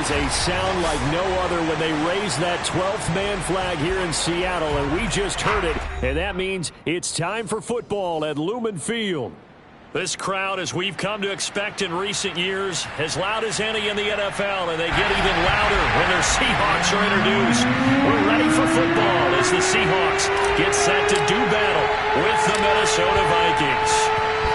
is a sound like no other when they raise that 12th man flag here in Seattle, and we just heard it, and that means it's time for football at Lumen Field. This crowd, as we've come to expect in recent years, as loud as any in the NFL, and they get even louder when their Seahawks are introduced. We're ready for football as the Seahawks get set to do battle with the Minnesota Vikings.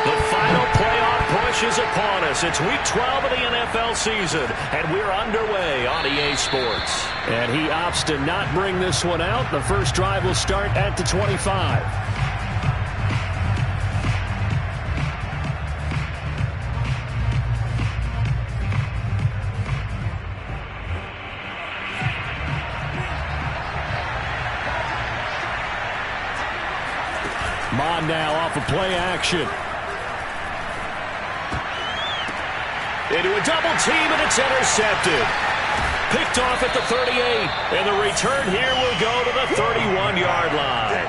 The final playoff push is upon us. It's week 12 of the NFL season, and we're underway on EA Sports. And he opts to not bring this one out. The first drive will start at the 25. Mon now off of play action. Into a double team, and it's intercepted. Picked off at the 38, and the return here will go to the 31-yard line.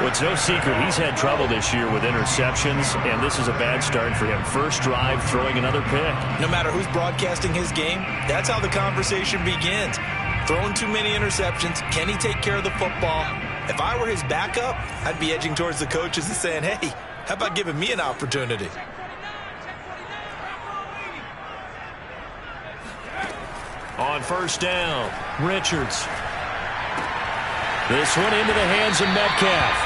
Well, it's no secret he's had trouble this year with interceptions, and this is a bad start for him. First drive, throwing another pick. No matter who's broadcasting his game, that's how the conversation begins. Throwing too many interceptions, can he take care of the football? If I were his backup, I'd be edging towards the coaches and saying, hey, how about giving me an opportunity? On first down, Richards. This one into the hands of Metcalf.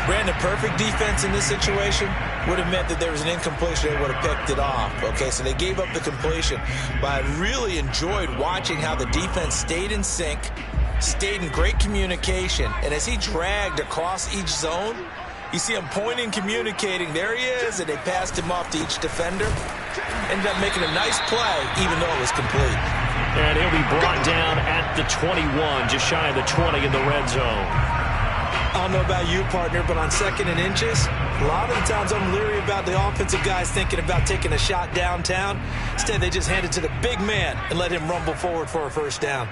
Brandon, perfect defense in this situation would have meant that there was an incompletion. They would have picked it off. Okay, so they gave up the completion. But I really enjoyed watching how the defense stayed in sync, stayed in great communication, and as he dragged across each zone, you see him pointing, communicating. There he is, and they passed him off to each defender. Ended up making a nice play, even though it was complete. And he'll be brought down at the 21, just shy of the 20 in the red zone. I don't know about you, partner, but on second and inches, a lot of the times I'm leery about the offensive guys thinking about taking a shot downtown. Instead, they just hand it to the big man and let him rumble forward for a first down.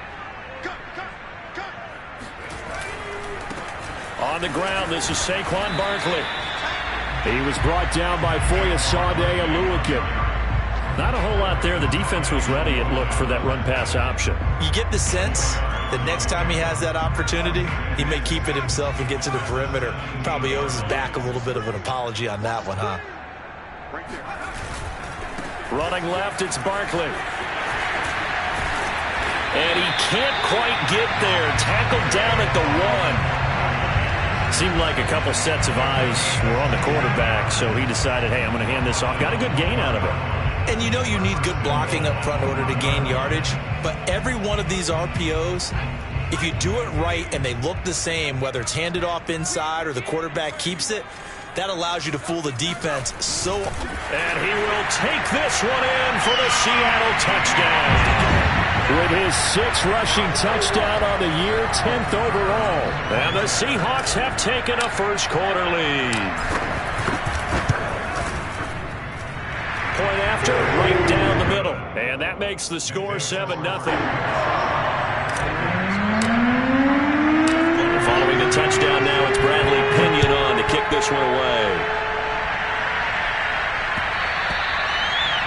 On the ground, this is Saquon Barkley. He was brought down by Foyesade Oluwakim. Not a whole lot there. The defense was ready, it looked, for that run-pass option. You get the sense that next time he has that opportunity, he may keep it himself and get to the perimeter. Probably owes his back a little bit of an apology on that one, huh? Running left, it's Barkley. And he can't quite get there. Tackled down at the 1. Seemed like a couple sets of eyes were on the quarterback, so he decided, hey, I'm going to hand this off. Got a good gain out of it. And you know you need good blocking up front in order to gain yardage, but every one of these RPOs, if you do it right and they look the same, whether it's handed off inside or the quarterback keeps it, that allows you to fool the defense. And he will take this one in for the Seattle touchdown. With his 6th rushing touchdown on the year, 10th overall. And the Seahawks have taken a first quarter lead. Point after, right down the middle. And that makes the score 7-0. Following the touchdown now, it's Bradley Pinion on to kick this one away.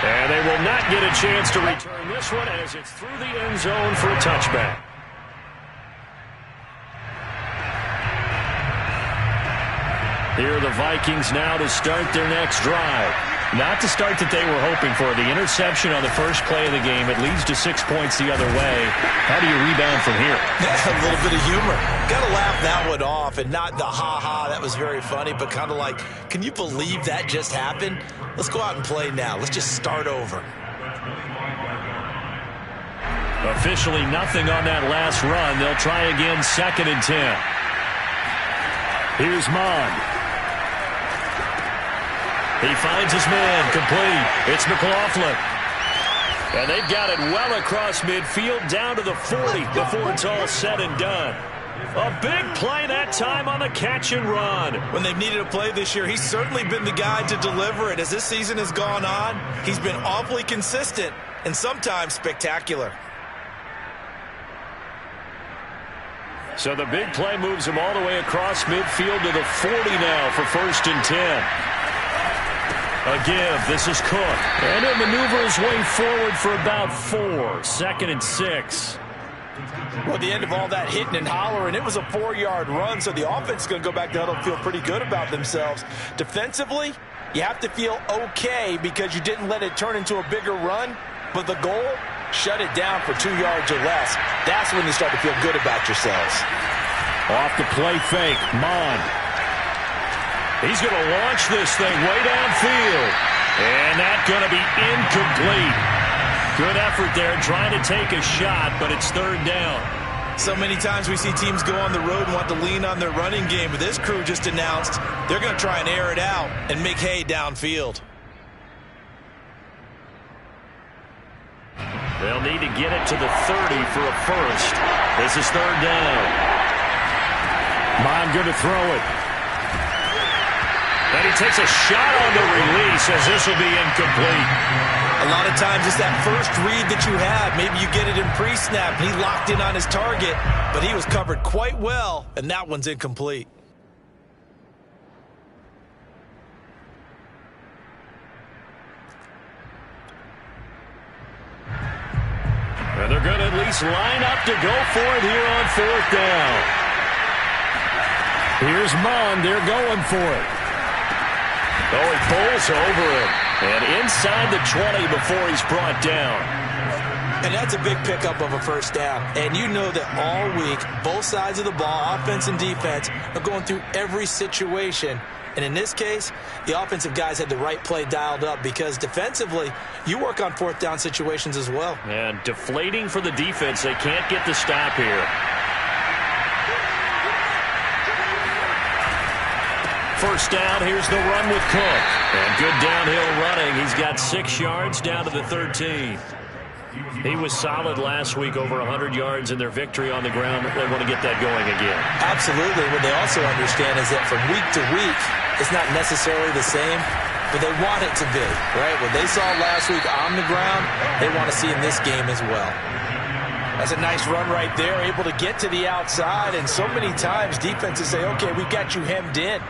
And they will not get a chance to return this one as it's through the end zone for a touchback. Here are the Vikings now to start their next drive. Not the start that they were hoping for. The interception on the first play of the game. It leads to 6 points the other way. How do you rebound from here? A little bit of humor. Got to laugh that one off, and not the ha-ha, that was very funny, but kind of like, can you believe that just happened? Let's go out and play now. Let's just start over. Officially nothing on that last run. They'll try again, 2nd and 10. Here's Mon. He finds his man, complete. It's McLaughlin. And they've got it well across midfield, down to the 40 before it's all said and done. A big play that time on the catch and run. When they've needed a play this year, he's certainly been the guy to deliver it. As this season has gone on, he's been awfully consistent and sometimes spectacular. So the big play moves him all the way across midfield to the 40 now for 1st and 10. A give. This is Cook. And he'll maneuver his way forward for about 4. 2nd and 6. Well, at the end of all that hitting and hollering, it was a 4-yard run, so the offense is going to go back to huddle and feel pretty good about themselves. Defensively, you have to feel okay because you didn't let it turn into a bigger run, but the goal, shut it down for 2 yards or less. That's when you start to feel good about yourselves. Off the play fake, Mond. He's going to launch this thing way downfield. And that's going to be incomplete. Good effort there trying to take a shot, but it's 3rd down. So many times we see teams go on the road and want to lean on their running game, but this crew just announced they're going to try and air it out and make hay downfield. They'll need to get it to the 30 for a first. This is 3rd down. Mond going to throw it. And he takes a shot on the release as this will be incomplete. A lot of times it's that first read that you have. Maybe you get it in pre-snap. He locked in on his target, but he was covered quite well, and that one's incomplete. And they're going to at least line up to go for it here on 4th down. Here's Mond. They're going for it. Oh, he pulls over him. And inside the 20 before he's brought down. And that's a big pickup of a first down. And you know that all week, both sides of the ball, offense and defense, are going through every situation. And in this case, the offensive guys had the right play dialed up because defensively, you work on 4th down situations as well. And deflating for the defense. They can't get the stop here. First down, here's the run with Cook. And good downhill running. He's got 6 yards down to the 13. He was solid last week, over 100 yards in their victory on the ground. They want to get that going again. Absolutely. What they also understand is that from week to week, it's not necessarily the same, but they want it to be, right? What they saw last week on the ground, they want to see in this game as well. That's a nice run right there, able to get to the outside, and so many times defenses say, okay, we've got you hemmed in.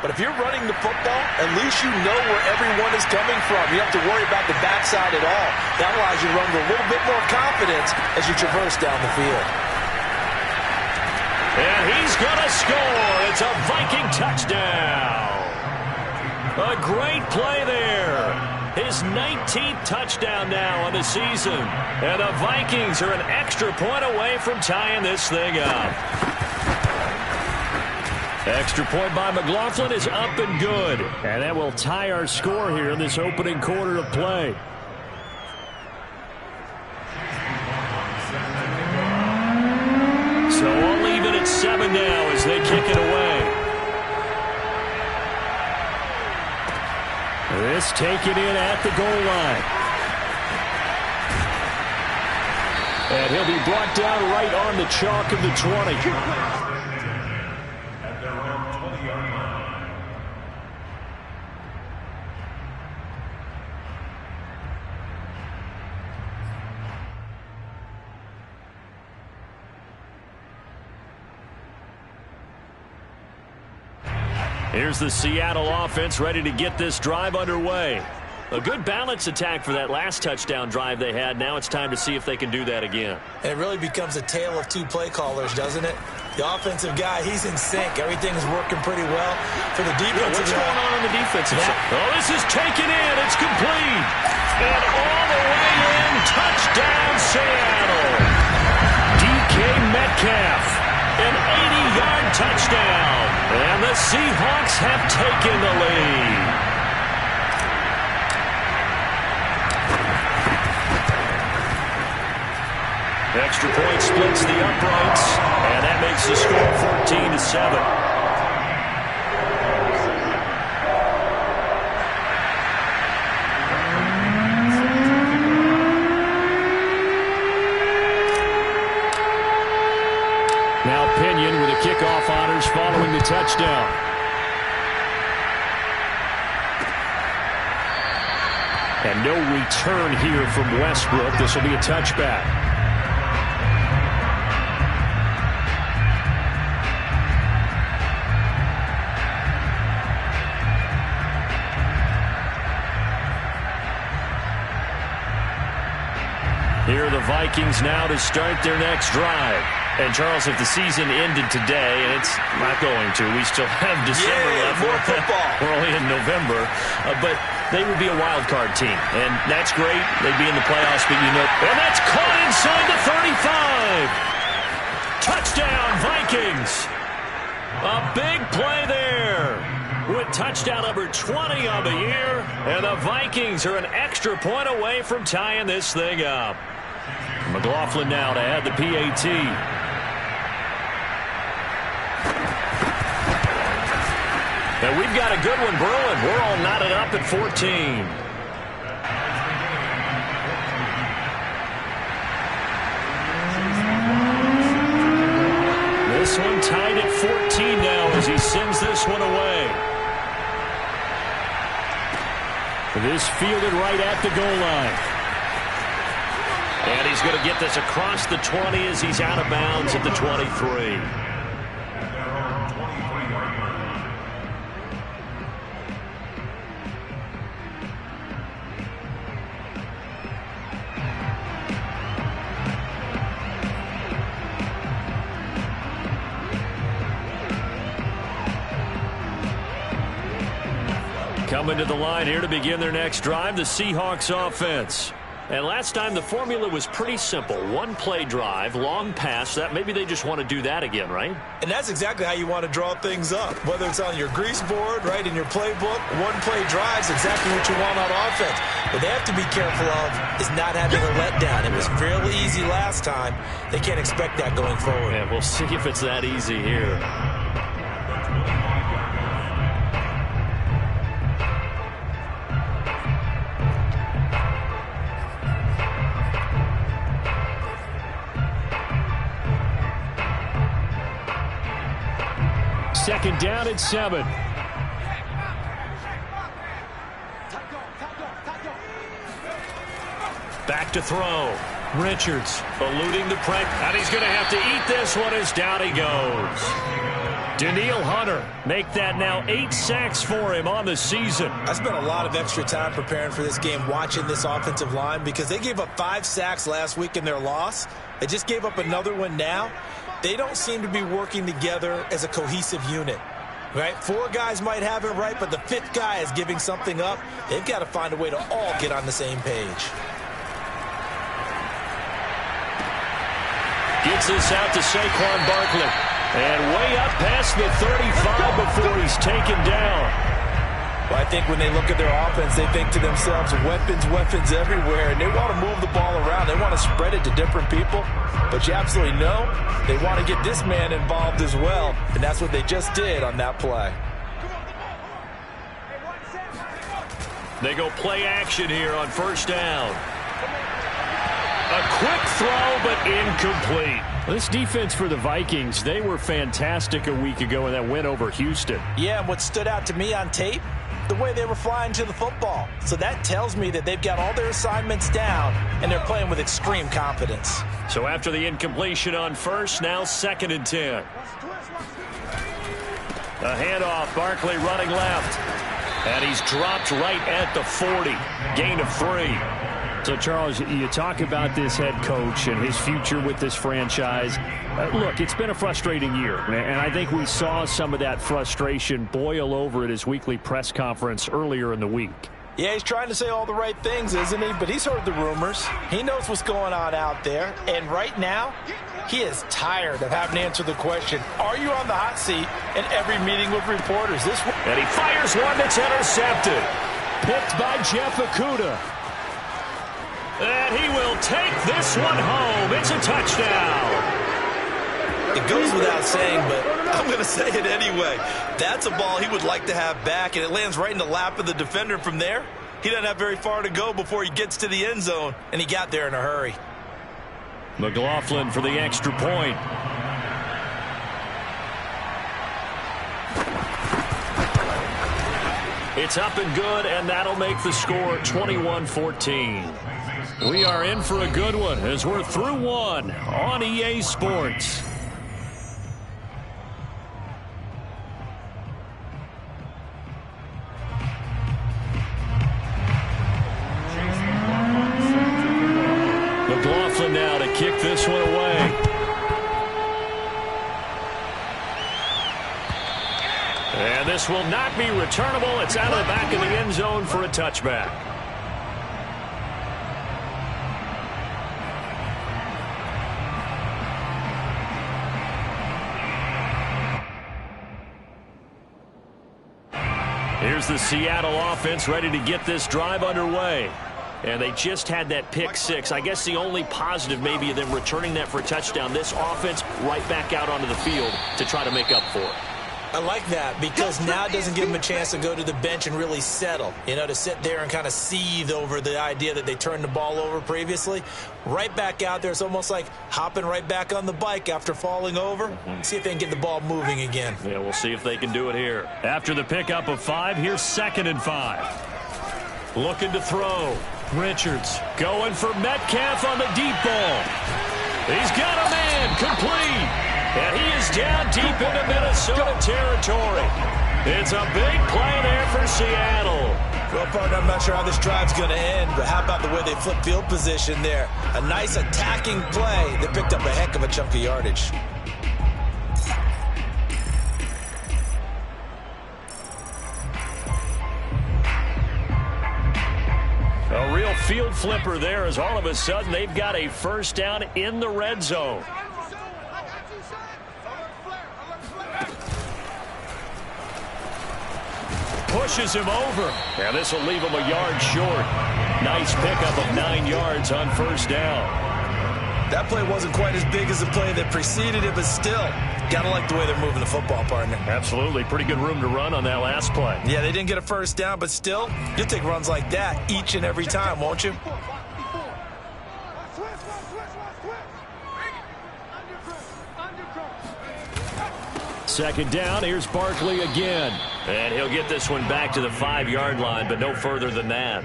But if you're running the football, at least you know where everyone is coming from. You don't have to worry about the backside at all. That allows you to run with a little bit more confidence as you traverse down the field. And he's going to score. It's a Viking touchdown. A great play there. His 19th touchdown now on the season. And the Vikings are an extra point away from tying this thing up. Extra point by McLaughlin is up and good. And that will tie our score here in this opening quarter of play. So we'll leave it at 7 now as they kick it away. This taken in at the goal line. And he'll be brought down right on the chalk of the 20. Here's the Seattle offense ready to get this drive underway. A good balance attack for that last touchdown drive they had. Now it's time to see if they can do that again. And it really becomes a tale of 2 play callers, doesn't it? The offensive guy, he's in sync. Everything's working pretty well. For the defensive What's going on the defensive side? Oh, this is taken in. It's complete. And all the way in. Touchdown, Seattle. DK Metcalf. An 80-yard touchdown. And the Seahawks have taken the lead. Extra point splits the uprights, and that makes the score 14-7. Now Pinion with the kickoff honors following the touchdown. And no return here from Westbrook. This will be a touchback. Vikings now to start their next drive. And, Charles, if the season ended today, and it's not going to, we still have December left. More football. We're only in November. But they would be a wild card team, and that's great. They'd be in the playoffs, but And that's caught inside the 35. Touchdown, Vikings. A big play there with touchdown number 20 on the year. And the Vikings are an extra point away from tying this thing up. McLaughlin now to add the PAT. And we've got a good one brewing. We're all knotted up at 14. This one tied at 14 now as he sends this one away. This fielded right at the goal line. And he's going to get this across the 20 as he's out of bounds at the 23. Coming to the line here to begin their next drive, the Seahawks offense. And last time the formula was pretty simple. One play drive, long pass. That maybe they just want to do that again, right? And that's exactly how you want to draw things up. Whether it's on your grease board, right, in your playbook, one play drive is exactly what you want on offense. What they have to be careful of is not having a letdown. It was fairly easy last time. They can't expect that going forward. Yeah, we'll see if it's that easy here. Second down at 7. Back to throw. Richards eluding the pressure. And he's going to have to eat this one as down he goes. Danielle Hunter make that now 8 sacks for him on the season. I spent a lot of extra time preparing for this game watching this offensive line because they gave up 5 sacks last week in their loss. They just gave up another one now. They don't seem to be working together as a cohesive unit, right? 4 guys might have it right, but the 5th guy is giving something up. They've got to find a way to all get on the same page. Gets this out to Saquon Barkley. And way up past the 35 before he's taken down. Well, I think when they look at their offense, they think to themselves, weapons everywhere, and they want to move the ball around. They want to spread it to different people. But you absolutely know they want to get this man involved as well, and that's what they just did on that play. They go play action here on first down. A quick throw, but incomplete. This defense for the Vikings, they were fantastic a week ago in that win over Houston. Yeah, and what stood out to me on tape, the way they were flying to the football. So that tells me that they've got all their assignments down, and they're playing with extreme confidence. So after the incompletion on first, now 2nd and 10. A handoff, Barkley running left. And he's dropped right at the 40. Gain of 3. So, Charles, you talk about this head coach and his future with this franchise. Look, it's been a frustrating year, and I think we saw some of that frustration boil over at his weekly press conference earlier in the week. Yeah, he's trying to say all the right things, isn't he? But he's heard the rumors. He knows what's going on out there. And right now, he is tired of having to answer the question, are you on the hot seat in every meeting with reporters? And he fires one that's intercepted. Picked by Jeff Okudah. And he will take this one home. It's a touchdown. It goes without saying, but I'm going to say it anyway. That's a ball he would like to have back, and it lands right in the lap of the defender from there. He doesn't have very far to go before he gets to the end zone, and he got there in a hurry. McLaughlin for the extra point. It's up and good, and that'll make the score 21-14. We are in for a good one as we're through one on EA Sports. McLaughlin now to And this will not be returnable. It's out of the back of the end zone for a touchback. Here's the Seattle offense ready to get this drive underway. And they just had that pick six. I guess the only positive maybe of them returning that for a touchdown. This offense right back out onto the field to try to make up for it. I like that because now it doesn't give them a chance to go to the bench and really settle. You know, to sit there and kind of seethe over the idea that they turned the ball over previously. Right back out there. It's almost like hopping right back on the bike after falling over. See if they can get the ball moving again. Yeah, we'll see if they can do it here. After the pickup of 5, here's 2nd and 5. Looking to throw. Richards going for Metcalf on the deep ball. He's got a man complete. And he is down deep into Minnesota territory. It's a big play there for Seattle. Well, partner, I'm not sure how this drive's going to end, but how about the way they flip field position there? A nice attacking play that picked up a heck of a chunk of yardage. A real field flipper there as all of a sudden they've got a first down in the red zone. Pushes him over. And this will leave him a yard short. Nice pickup of 9 yards on first down. That play wasn't quite as big as the play that preceded it, but still, gotta like the way they're moving the football, partner. Absolutely. Pretty good room to run on that last play. Yeah, they didn't get a first down, but still, you'll take runs like that each and every time, won't you? Second down, here's Barkley again. And he'll get this one back to the 5-yard line, but no further than that.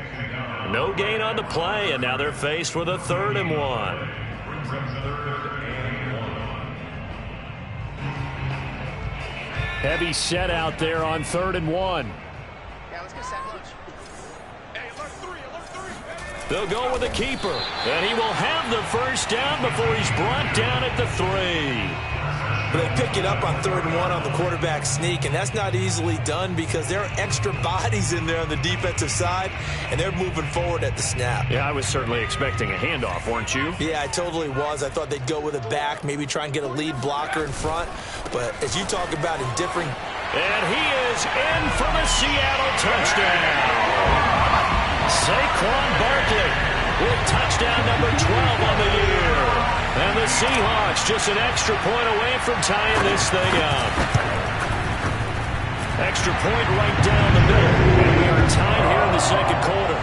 No gain on the play, and now they're faced with a 3rd and 1. Heavy set out there on 3rd and 1. Yeah, let's get set lunch. Hey, alert 3. They'll go with a keeper, and he will have the first down before he's brought down at the 3. But they pick it up on 3rd and 1 on the quarterback sneak, and that's not easily done because there are extra bodies in there on the defensive side, and they're moving forward at the snap. Yeah, I was certainly expecting a handoff, weren't you? Yeah, I totally was. I thought they'd go with a back, maybe try and get a lead blocker in front. But as you talk about in different... And he is in for the Seattle touchdown. Saquon Barkley with touchdown number 12 on the year. And the Seahawks just an extra point away from tying this thing up. Extra point right down the middle. And we are tied here in the second quarter.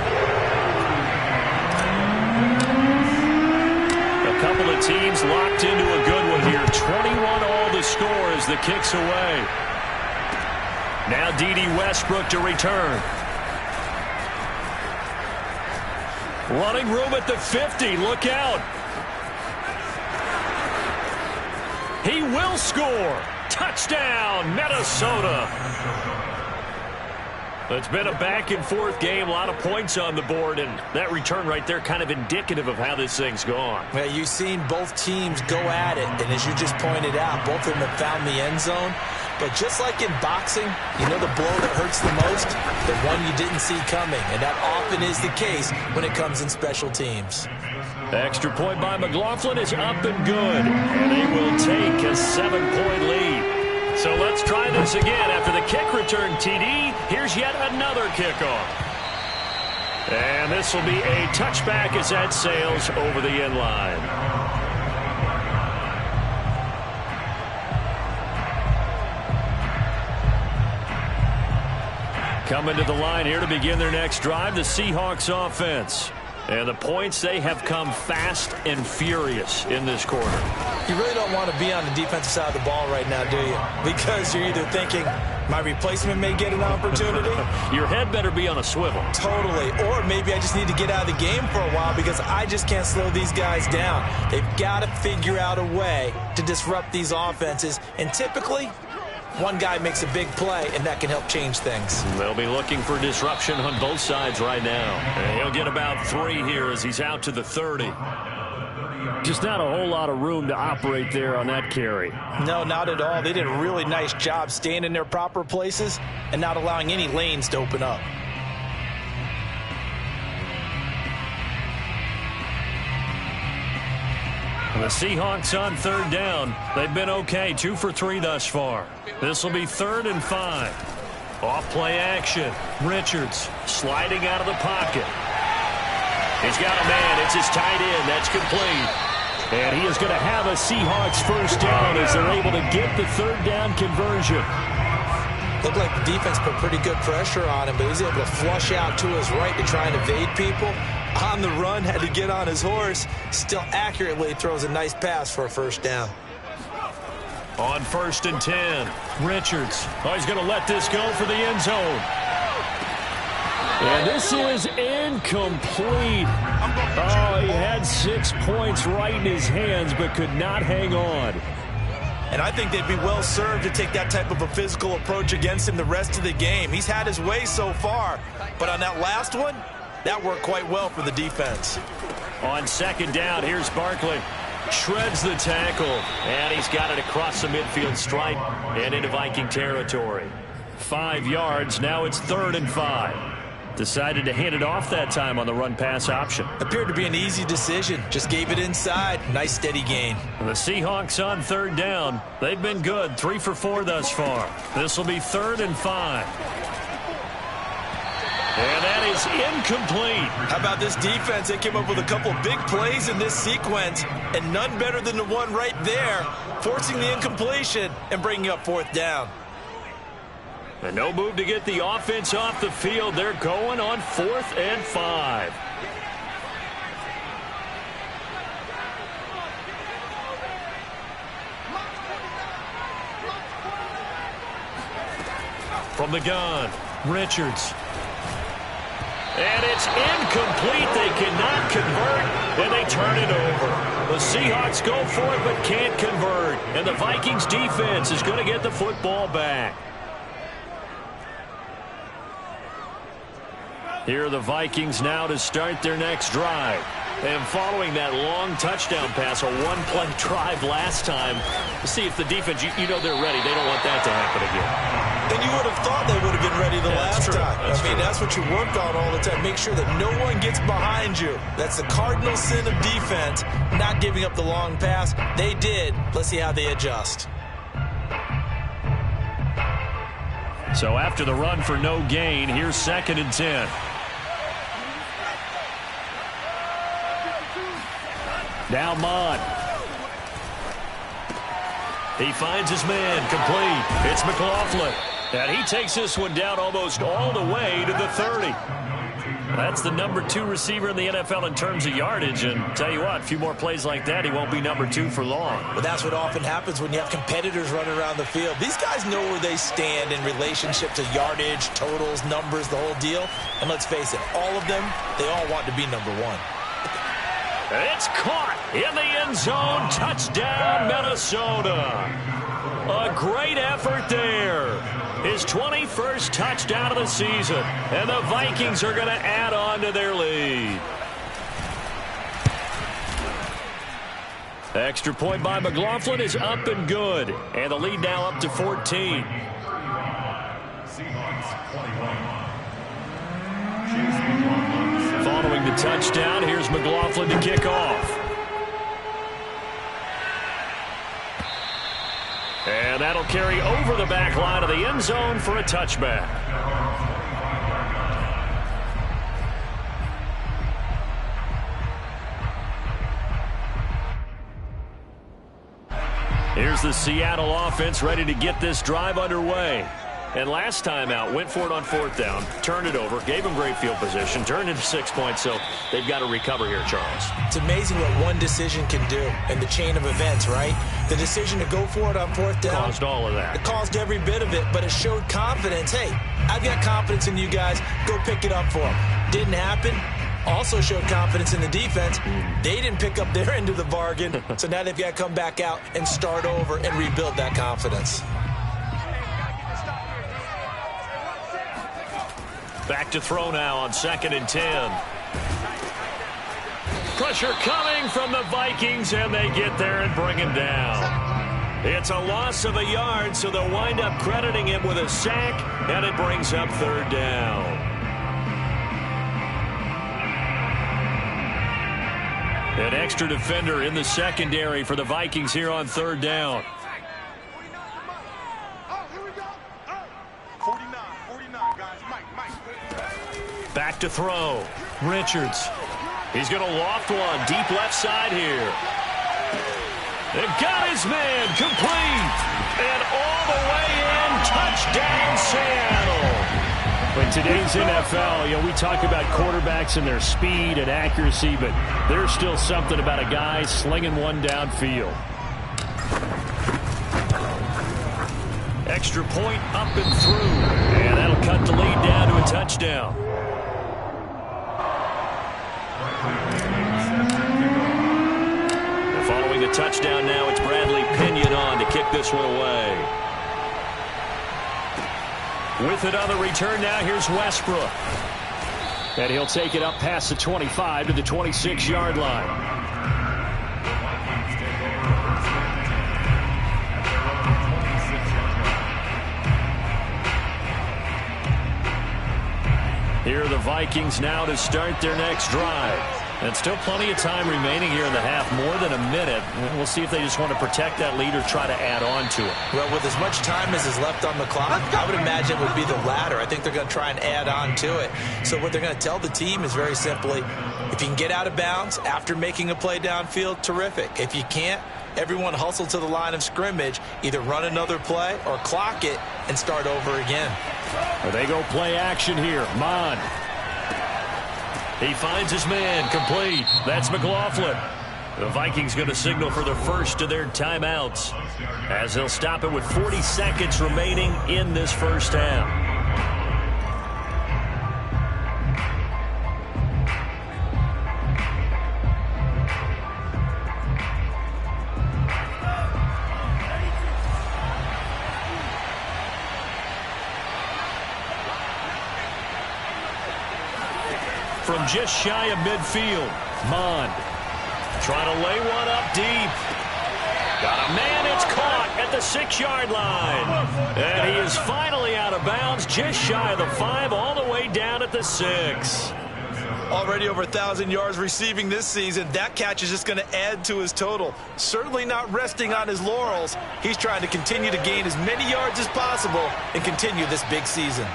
A couple of teams locked into a good one here. 21-all the score as the kick's away. Now D.D. Westbrook to return. Running room at the 50. Look out. He will score. Touchdown, Minnesota. It's been a back-and-forth game. A lot of points on the board, and that return right there kind of indicative of how this thing's gone. Yeah, you've seen both teams go at it, and as you just pointed out, both of them have found the end zone. But just like in boxing, you know the blow that hurts the most? The one you didn't see coming, and that often is the case when it comes in special teams. Extra point by McLaughlin is up and good, and they will take a 7-point lead. So let's try this again. After the kick return TD, here's yet another kickoff. And this will be a touchback as that sails over the end line. Coming to the line here to begin their next drive, the Seahawks offense. And the points, they have come fast and furious in this quarter. You really don't want to be on the defensive side of the ball right now, do you? Because you're either thinking, my replacement may get an opportunity. Your head better be on a swivel. Totally. Or maybe I just need to get out of the game for a while because I just can't slow these guys down. They've got to figure out a way to disrupt these offenses. And typically, one guy makes a big play, and that can help change things. They'll be looking for disruption on both sides right now. And he'll get about 3 here as he's out to the 30. Just not a whole lot of room to operate there on that carry. No, not at all. They did a really nice job staying in their proper places and not allowing any lanes to open up. The Seahawks on third down. They've been okay, 2 for 3 thus far. This will be 3rd and 5. Off play action. Richards sliding out of the pocket. He's got a man. It's his tight end. That's complete. And he is going to have a Seahawks first down as they're able to get the 3rd down conversion. Looked like the defense put pretty good pressure on him, but he was able to flush out to his right to try and evade people. On the run, had to get on his horse. Still accurately throws a nice pass for a first down. On 1st and 10, Richards. Oh, he's going to let this go for the end zone. And this is incomplete. Oh, he had 6 points right in his hands, but could not hang on. And I think they'd be well served to take that type of a physical approach against him the rest of the game. He's had his way so far, but on that last one, that worked quite well for the defense. On 2nd down, here's Barkley. Shreds the tackle, and he's got it across the midfield stripe and into Viking territory. 5 yards, now it's 3rd and 5. Decided to hand it off that time on the run-pass option. Appeared to be an easy decision. Just gave it inside. Nice steady gain. The Seahawks on 3rd down. They've been good, 3 for 4 thus far. This will be 3rd and 5. And that is incomplete. How about this defense? They came up with a couple big plays in this sequence, and none better than the one right there, forcing the incompletion and bringing up 4th down. And no move to get the offense off the field. They're going on 4th and 5. From the gun, Richards. And it's incomplete. They cannot convert, and they turn it over. The Seahawks go for it but can't convert. And the Vikings defense is going to get the football back. Here are the Vikings now to start their next drive. And following that long touchdown pass, a one-play drive last time, to see if the defense, you know they're ready. They don't want that to happen again. And you would have thought they would have been ready the last time. That's what you work on all the time. Make sure that no one gets behind you. That's the cardinal sin of defense, not giving up the long pass. They did. Let's see how they adjust. So after the run for no gain, here's 2nd and 10. Now Mott. He finds his man, complete. It's McLaughlin. And he takes this one down almost all the way to the 30. That's the number 2 receiver in the NFL in terms of yardage. And tell you what, a few more plays like that, he won't be number 2 for long. But that's what often happens when you have competitors running around the field. These guys know where they stand in relationship to yardage, totals, numbers, the whole deal. And let's face it, all of them, they all want to be number 1. It's caught in the end zone. Touchdown, Minnesota. A great effort there. His 21st touchdown of the season. And the Vikings are going to add on to their lead. The extra point by McLaughlin is up and good. And the lead now up to 14. Following the touchdown, here's McLaughlin to kick off. And that'll carry over the back line of the end zone for a touchback. Here's the Seattle offense ready to get this drive underway. And last time out, went for it on 4th down, turned it over, gave them great field position, turned into 6 points, so they've got to recover here, Charles. It's amazing what one decision can do in the chain of events, right? The decision to go for it on 4th down. Caused all of that. It caused every bit of it, but it showed confidence. Hey, I've got confidence in you guys. Go pick it up for them. Didn't happen. Also showed confidence in the defense. They didn't pick up their end of the bargain, so now they've got to come back out and start over and rebuild that confidence. Back to throw now on 2nd and 10. Pressure coming from the Vikings, and they get there and bring him down. It's a loss of a yard, so they'll wind up crediting him with a sack, and it brings up third down. An extra defender in the secondary for the Vikings here on third down. 49, guys. Mike. Back to throw. Richards. He's going to loft one. Deep left side here. They've got his man. Complete. And all the way in. Touchdown, Seattle. In today's NFL, we talk about quarterbacks and their speed and accuracy, but there's still something about a guy slinging one downfield. Extra point up and through. And that'll cut the lead down to a touchdown. And following the touchdown now, it's Bradley Pinion on to kick this one away. With it on the return now, here's Westbrook. And he'll take it up past the 25 to the 26-yard line. Here are the Vikings now to start their next drive. And still plenty of time remaining here in the half, more than a minute. We'll see if they just want to protect that lead or try to add on to it. Well, with as much time as is left on the clock, I would imagine it would be the latter. I think they're going to try and add on to it. So what they're going to tell the team is very simply, if you can get out of bounds after making a play downfield, terrific. If you can't, everyone hustle to the line of scrimmage, either run another play or clock it and start over again. Well, they go play action here. Mond. He finds his man, complete. That's McLaughlin. The Vikings going to signal for the first of their timeouts, as they'll stop it with 40 seconds remaining in this first half. From just shy of midfield, Mond trying to lay one up deep. Got a man, it's caught at the 6-yard line. And he is finally out of bounds, just shy of the 5, all the way down at the 6. Already over 1,000 yards receiving this season. That catch is just going to add to his total. Certainly not resting on his laurels. He's trying to continue to gain as many yards as possible and continue this big season.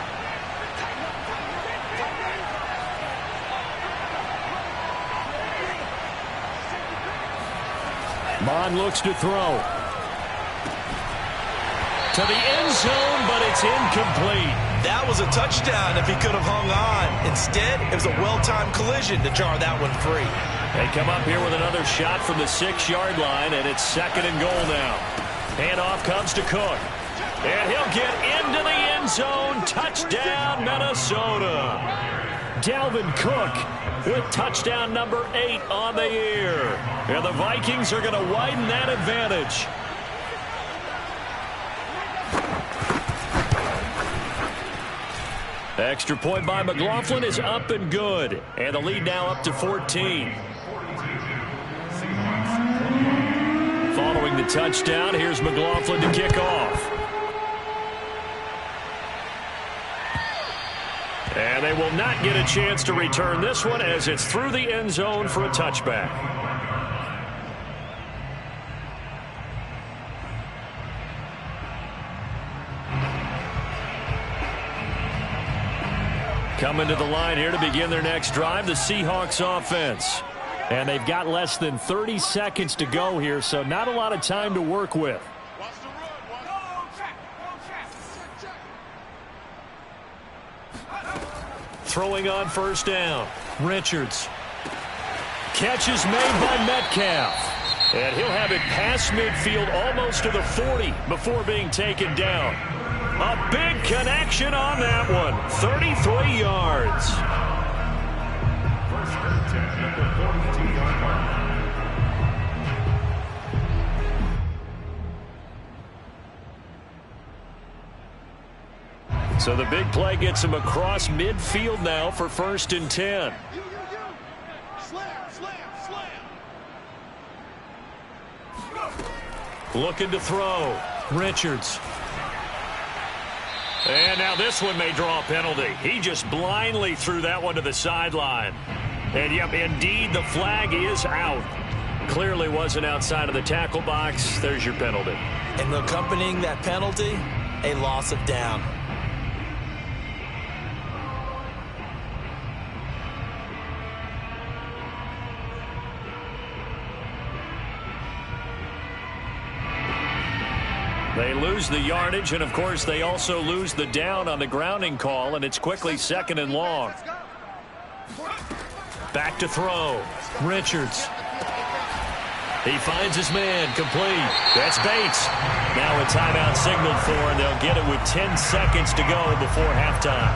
Mond looks to throw. To the end zone, but it's incomplete. That was a touchdown if he could have hung on. Instead, it was a well-timed collision to jar that one free. They come up here with another shot from the 6-yard line, and it's 2nd and goal now. Handoff comes to Cook. And he'll get into the end zone. Touchdown, Minnesota. Dalvin Cook with touchdown number 8 on the year. And the Vikings are going to widen that advantage. Extra point by McLaughlin is up and good. And the lead now up to 14. Following the touchdown, here's McLaughlin to kick off. And they will not get a chance to return this one as it's through the end zone for a touchback. Coming to the line here to begin their next drive, the Seahawks offense. And they've got less than 30 seconds to go here, so not a lot of time to work with. Throwing on first down. Richards. Catch is made by Metcalf. And he'll have it past midfield almost to the 40 before being taken down. A big connection on that one. 33 yards. So the big play gets him across midfield now for 1st and 10. Looking to throw. Richards. And now this one may draw a penalty. He just blindly threw that one to the sideline. And, yep, indeed, the flag is out. Clearly wasn't outside of the tackle box. There's your penalty. And accompanying that penalty, a loss of down. They lose the yardage, and, of course, they also lose the down on the grounding call, and it's quickly 2nd and long. Back to throw. Richards. He finds his man, complete. That's Bates. Now a timeout signaled for, and they'll get it with 10 seconds to go before halftime.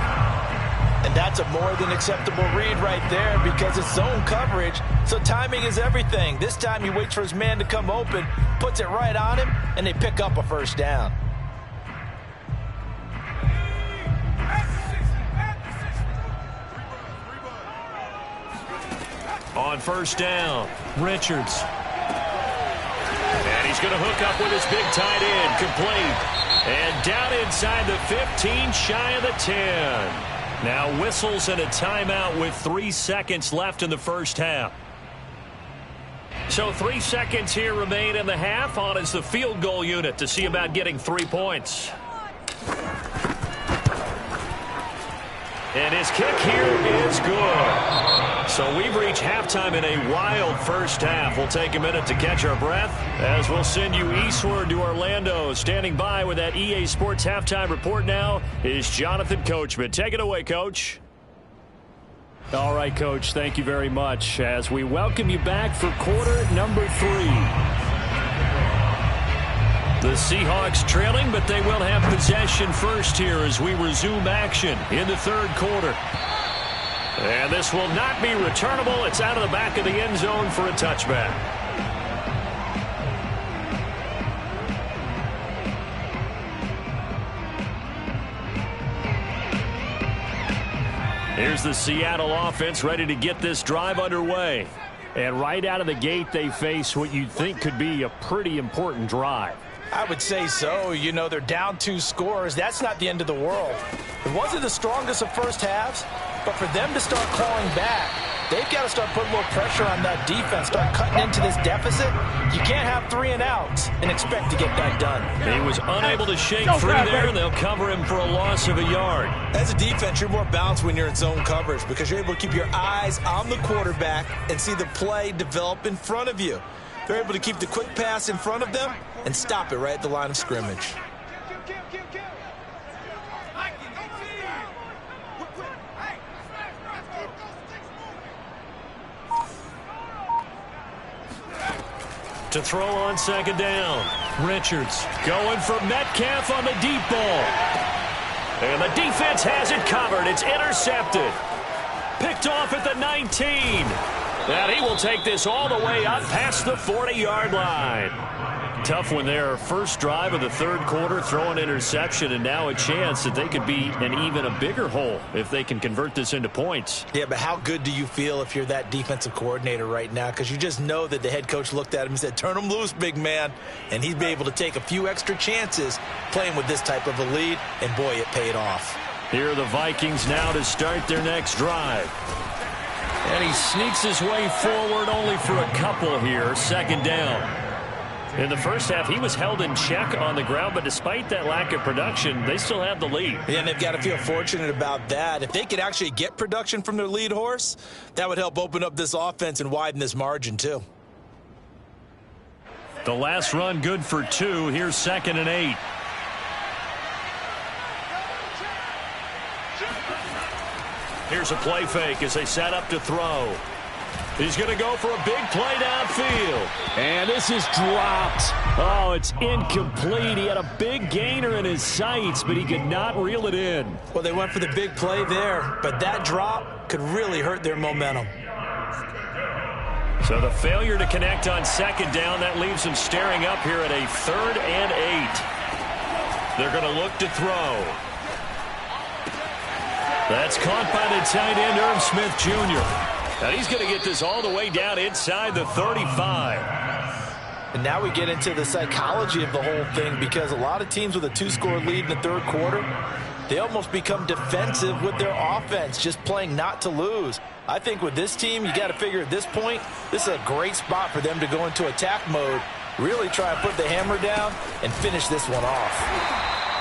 And that's a more than acceptable read right there because it's zone coverage, so timing is everything. This time he waits for his man to come open, puts it right on him, and they pick up a first down. On first down, Richards. And he's going to hook up with his big tight end, complete. And down inside the 15, shy of the 10. Now whistles and a timeout with 3 seconds left in the first half. So 3 seconds here remain in the half. On is the field goal unit to see about getting 3 points. And his kick here is good. So we've reached halftime in a wild first half. We'll take a minute to catch our breath as we'll send you eastward to Orlando. Standing by with that EA Sports halftime report now is Jonathan Coachman. Take it away, Coach. All right, Coach, thank you very much as we welcome you back for quarter number 3. The Seahawks trailing, but they will have possession first here as we resume action in the third quarter. And this will not be returnable. It's out of the back of the end zone for a touchback. Here's the Seattle offense ready to get this drive underway. And right out of the gate, they face what you'd think could be a pretty important drive. I would say so. You know, they're down 2 scores. That's not the end of the world. It wasn't the strongest of first halves, but for them to start clawing back, they've got to start putting a little pressure on that defense, start cutting into this deficit. You can't have 3 and outs and expect to get that done. He was unable to shake free there, and they'll cover him for a loss of a yard. As a defense, you're more balanced when you're in zone coverage because you're able to keep your eyes on the quarterback and see the play develop in front of you. They're able to keep the quick pass in front of them and stop it right at the line of scrimmage. To throw on second down. Richards going for Metcalf on the deep ball. And the defense has it covered. It's intercepted. Picked off at the 19. And he will take this all the way up past the 40-yard line. Tough one there. First drive of the third quarter, throw an interception, and now a chance that they could be in even a bigger hole if they can convert this into points. Yeah, but how good do you feel if you're that defensive coordinator right now? Because you just know that the head coach looked at him and said, turn him loose, big man. And he'd be able to take a few extra chances playing with this type of a lead, and boy, it paid off. Here are the Vikings now to start their next drive. And he sneaks his way forward only for a couple here. Second down. In the first half, he was held in check on the ground, but despite that lack of production, they still have the lead. Yeah, and they've got to feel fortunate about that. If they could actually get production from their lead horse, that would help open up this offense and widen this margin, too. The last run good for 2. Here's 2nd and 8. Here's a play fake as they set up to throw. He's going to go for a big play downfield. And this is dropped. Oh, it's incomplete. He had a big gainer in his sights, but he could not reel it in. Well, they went for the big play there, but that drop could really hurt their momentum. So the failure to connect on second down, that leaves them staring up here at a 3rd and 8. They're going to look to throw. That's caught by the tight end, Irv Smith Jr. Now he's going to get this all the way down inside the 35. And now we get into the psychology of the whole thing, because a lot of teams with a 2-score lead in the third quarter, they almost become defensive with their offense, just playing not to lose. I think with this team, you got to figure at this point, this is a great spot for them to go into attack mode, really try and put the hammer down and finish this one off.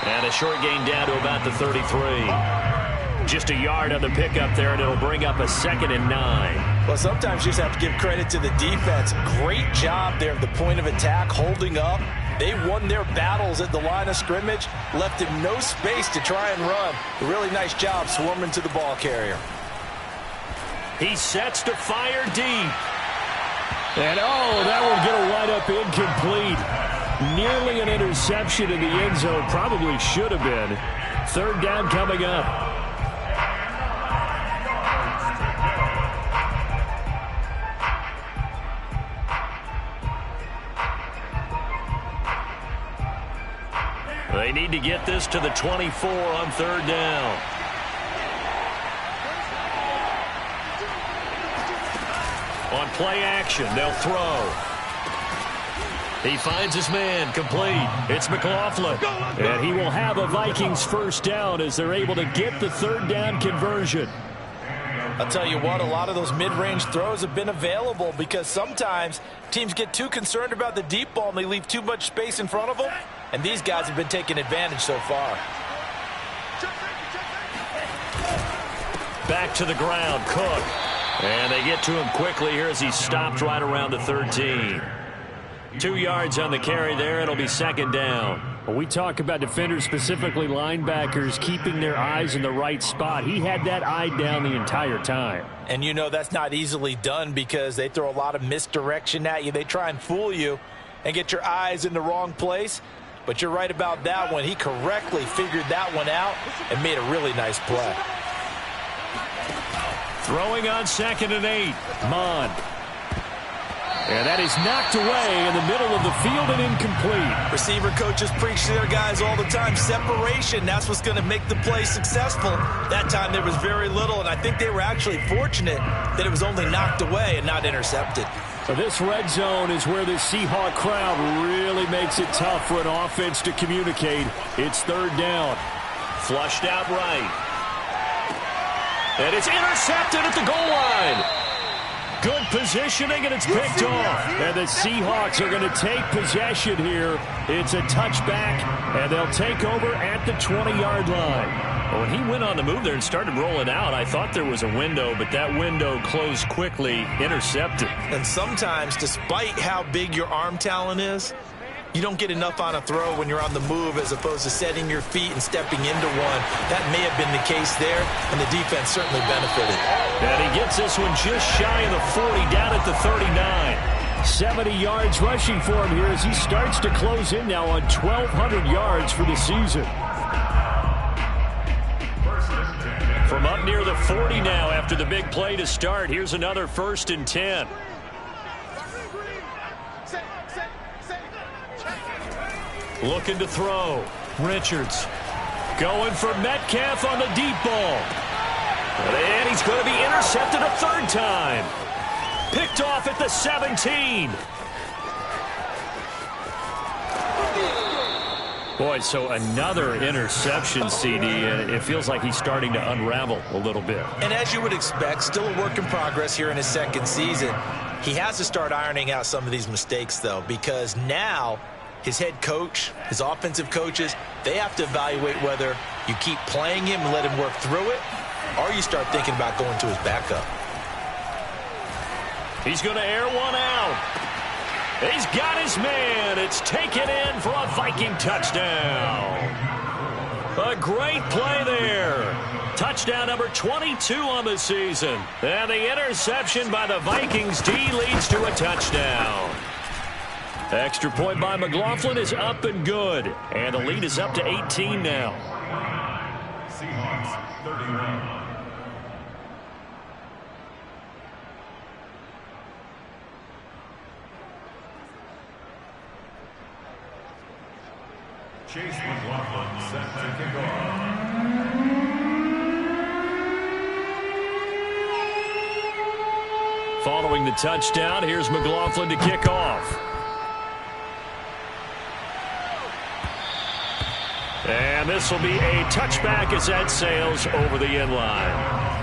And a short gain down to about the 33. Just a yard on the pickup there, and it'll bring up a 2nd and 9. Well, sometimes you just have to give credit to the defense. Great job there at the point of attack, holding up. They won their battles at the line of scrimmage, left him no space to try and run. A really nice job swarming to the ball carrier. He sets to fire deep. And, oh, that will get a wide-up incomplete. Nearly an interception in the end zone. Probably should have been. 3rd down coming up. They need to get this to the 24 on 3rd down. On play action, they'll throw. He finds his man, complete. It's McLaughlin. And he will have a Vikings 1st down as they're able to get the 3rd down conversion. I'll tell you what, a lot of those mid-range throws have been available, because sometimes teams get too concerned about the deep ball and they leave too much space in front of them. And these guys have been taking advantage so far. Back to the ground, Cook. And they get to him quickly here as he stopped right around the 13. 2 yards on the carry there. It'll be 2nd down. When we talk about defenders, specifically linebackers, keeping their eyes in the right spot, he had that eye down the entire time. And you know that's not easily done, because they throw a lot of misdirection at you. They try and fool you and get your eyes in the wrong place. But you're right about that one. He correctly figured that one out and made a really nice play. Throwing on 2nd and 8. Mon. And that is knocked away in the middle of the field and incomplete. Receiver coaches preach to their guys all the time. Separation, that's what's going to make the play successful. That time there was very little, and I think they were actually fortunate that it was only knocked away and not intercepted. So this red zone is where the Seahawk crowd really makes it tough for an offense to communicate. It's 3rd down. Flushed out right. And it's intercepted at the goal line. Good positioning, and it's picked off. And the Seahawks are going to take possession here. It's a touchback, and they'll take over at the 20-yard line. When he went on the move there and started rolling out, I thought there was a window, but that window closed quickly, intercepted. And sometimes, despite how big your arm talent is, you don't get enough on a throw when you're on the move as opposed to setting your feet and stepping into one. That may have been the case there, and the defense certainly benefited. And he gets this one just shy of the 40, down at the 39. 70 yards rushing for him here as he starts to close in now on 1,200 yards for the season. From up near the 40 now after the big play to start, here's another 1st and 10. Looking to throw. Richards going for Metcalf on the deep ball. And he's going to be intercepted a 3rd time. Picked off at the 17. Boy, so another interception, CD, and it feels like he's starting to unravel a little bit. And as you would expect, still a work in progress here in his 2nd season. He has to start ironing out some of these mistakes, though, because now his head coach, his offensive coaches, they have to evaluate whether you keep playing him and let him work through it, or you start thinking about going to his backup. He's going to air one out. He's got his man. It's taken in for a Viking touchdown. A great play there. Touchdown number 22 on the season. And the interception by the Vikings D leads to a touchdown. Extra point by McLaughlin is up and good. And the lead is up to 18 now. Seahawks 31. Chase McLaughlin set to kick off. Following the touchdown, here's McLaughlin to kick off. And this will be a touchback as that sails over the end line.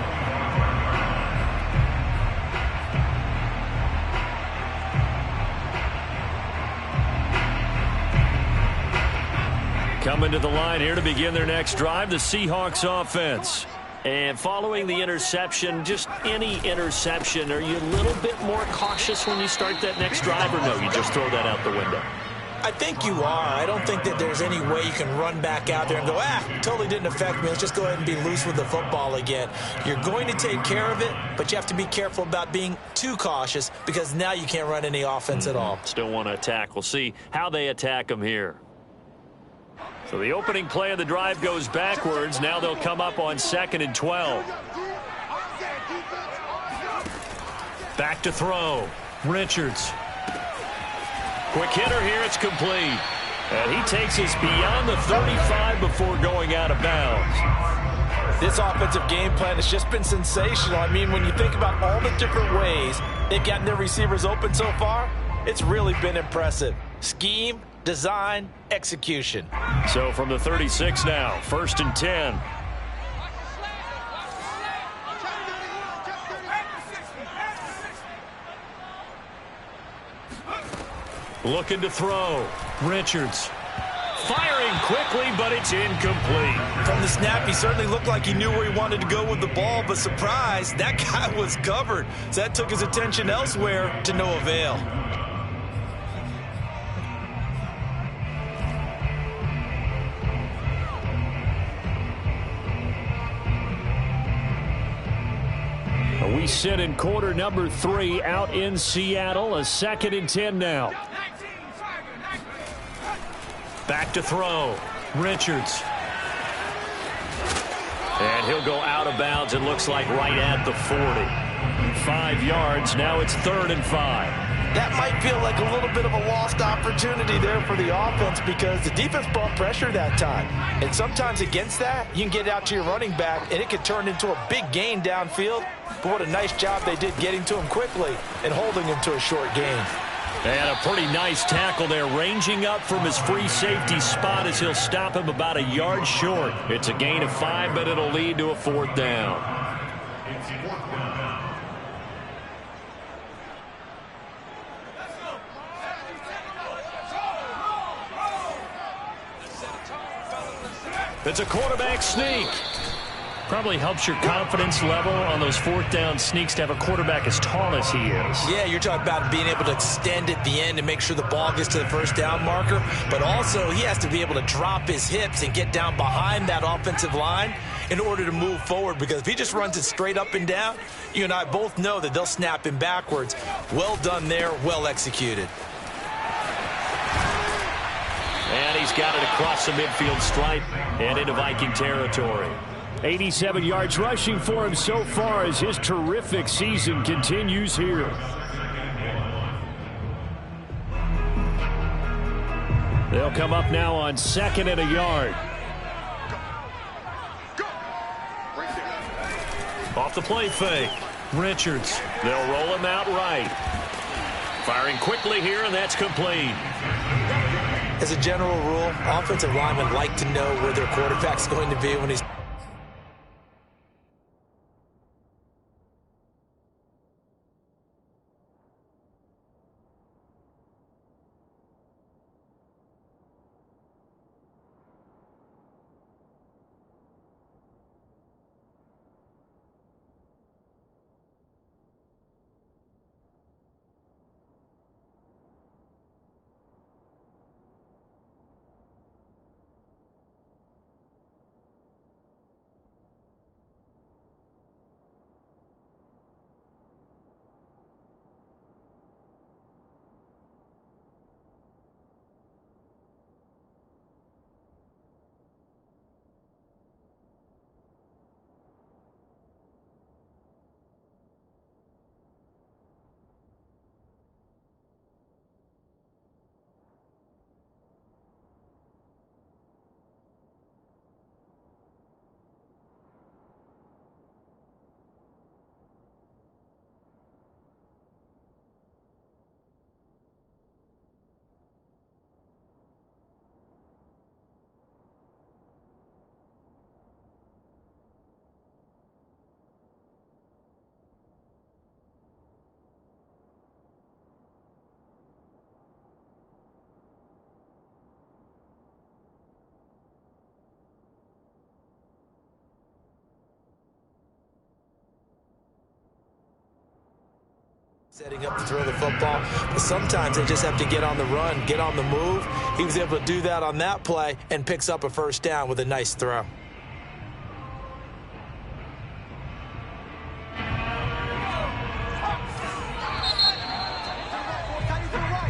Coming to the line here to begin their next drive, the Seahawks offense. And following the interception, just any interception, are you a little bit more cautious when you start that next drive, or no, you just throw that out the window? I think you are. I don't think that there's any way you can run back out there and go, totally didn't affect me. Let's just go ahead and be loose with the football again. You're going to take care of it, but you have to be careful about being too cautious because now you can't run any offense at all. Still want to attack. We'll see how they attack them here. So the opening play of the drive goes backwards. Now they'll come up on 2nd and 12. Back to throw. Richards. Quick hitter here. It's complete. And he takes us beyond the 35 before going out of bounds. This offensive game plan has just been sensational. I mean, when you think about all the different ways they've gotten their receivers open so far, it's really been impressive. Scheme, design, execution. So from the 36 now, 1st and 10. Looking to throw. Richards. Firing quickly, but it's incomplete. From the snap, he certainly looked like he knew where he wanted to go with the ball, but surprise, that guy was covered. So that took his attention elsewhere to no avail. We sit in quarter number 3 out in Seattle. A 2nd and 10 now. Back to throw. Richards. And he'll go out of bounds, it looks like right at the 40. 5 yards. Now it's 3rd and 5. That might feel like a little bit of a lost opportunity there for the offense because the defense brought pressure that time. And sometimes against that, you can get out to your running back, and it could turn into a big gain downfield. But what a nice job they did getting to him quickly and holding him to a short gain. And a pretty nice tackle there, ranging up from his free safety spot as he'll stop him about a yard short. It's a gain of 5, but it'll lead to a 4th down. It's 4th down. It's a quarterback sneak. Probably helps your confidence level on those 4th down sneaks to have a quarterback as tall as he is. Yeah, you're talking about being able to extend at the end and make sure the ball gets to the 1st down marker. But also, he has to be able to drop his hips and get down behind that offensive line in order to move forward. Because if he just runs it straight up and down, you and I both know that they'll snap him backwards. Well done there, well executed. And he's got it across the midfield stripe and into Viking territory. 87 yards rushing for him so far as his terrific season continues here. They'll come up now on 2nd and a yard. Off the play fake. Richards. They'll roll him out right. Firing quickly here, and that's complete. As a general rule, offensive linemen like to know where their quarterback's going to be when he's Setting up to throw the football, but sometimes they just have to get on the run, get on the move. He was able to do that on that play and picks up a first down with a nice throw.